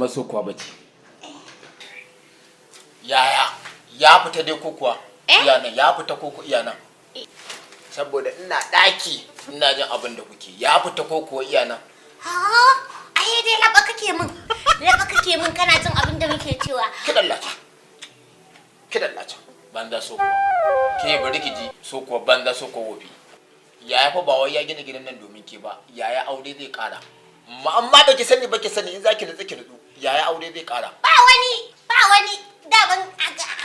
so kuwa bace. Yaya ya fita dai ko kuwa iyana ya fita ko ku iyana saboda ina daki ina jin abin da kuke ya fita ko kuwa iyana ai dai laba kake min kana jin abin da muke cewa kidan lacha banda so kuwa ke bari ki ji so kuwa banda so kuwa wofi yaya fa ba wai ya gina gidan nan domin ke ba yaya aure zai kara amma da ki sani in zaki da tsaki nutsu yaya aure zai kara ba wani daban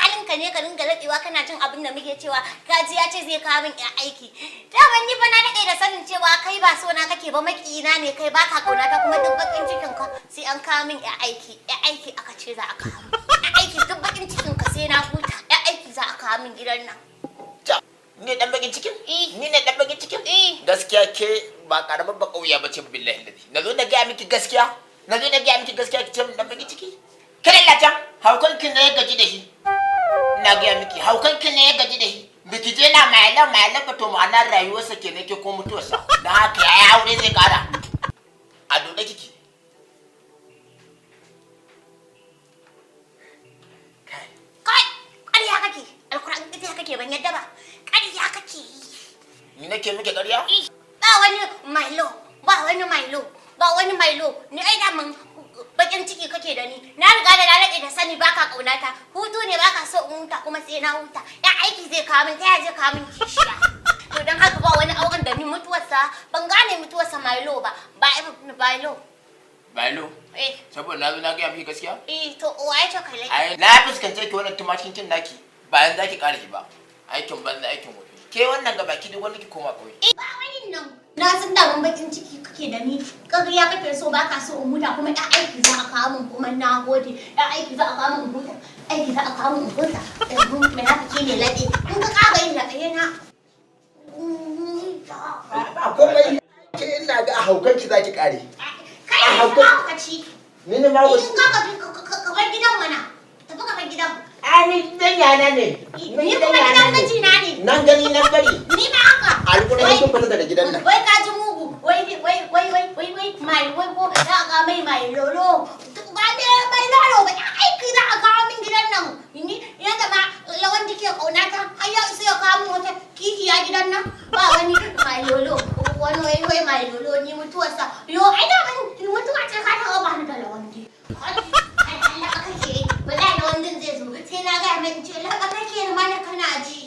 halinka ne ka dinga daɗewa kana jin abin da muke cewa gaji ya ce zai kawo min ya aiki daban ni fa na daɗe da sanin cewa kai ba so na kake ba makiyina ne kai ba ka kauna ta kuma duk bakin cikin ka sai an kawo min ya aiki aka ce za a kawo min ya aiki duk bakin cikin ka sai na huta ya aiki za a kawo min gidan nan ni dan bakin cikin ni ne dan bakin cikin gaskiya ke ba karamar ba kauya bace billahi ladi nazo na ga miki gaskiya ki ce dan bakin ciki kada lata haukanki ne ya gaji da shi ina ga miki haukanki ne ya gaji da shi biki je na mai ba to ma'anar rayuwarsa ke nake ko mutuwarsa dan haka yayi aure zai kara a dole kiki kai ƙarya kake alquran kake ban yadda ba ƙarya kake ni nake miki ƙarya ba wani mailo ni ai da mun bakin ciki kake da ni na riga da lalace da sani baka kaunata hutu ne baka so in huta kuma sai na huta ya aiki zai kawo min ta zai kawo min kishiya to dan haka ba wani auren da ni mutuwarsa ban gane mutuwarsa mailo ba bailo saboda na zo na ga miki gaskiya to waye ta kai ai na fuskance ki wannan tumakin kin naki bayan zaki kare ki ba aikin banza aikin wofi ke wannan gabaki duk wani ki koma kauye ba wani nan na san da ban bakin ciki kake da ni ƙarya kake so baka so in huta kuma ya aiki za a kawo min kuma na gode ya aiki za a kawo min huta aiki za a kawo min huta me na kake ne lade in ka ƙara yin lade na ba komai ke ina ga haukan ki zaki kare kai hauka ci ni ne ma wasu ka bar gidan mana tafi ka bar gidan ni dan yana ne ni kuma gidan mijina ne nan gani nan bari ni ma haka alƙur'ani kin fita daga gidan nan wai ka ji mugu wai mai ko za a ga mai lolo ba ne mai lolo ba ya aiki za a kawo min gidan nan ni yadda ma lawan dike kaunata har ya isa ya kawo min wata kikiya gidan nan ba wani mai lolo wai mai lolo ni mutuwarsa yo ai da mutuwa ce ka ta ba ni da lawan di ai Allah kake wallahi lawan din zai zo sai na ga mai ce laka kake mana kana ji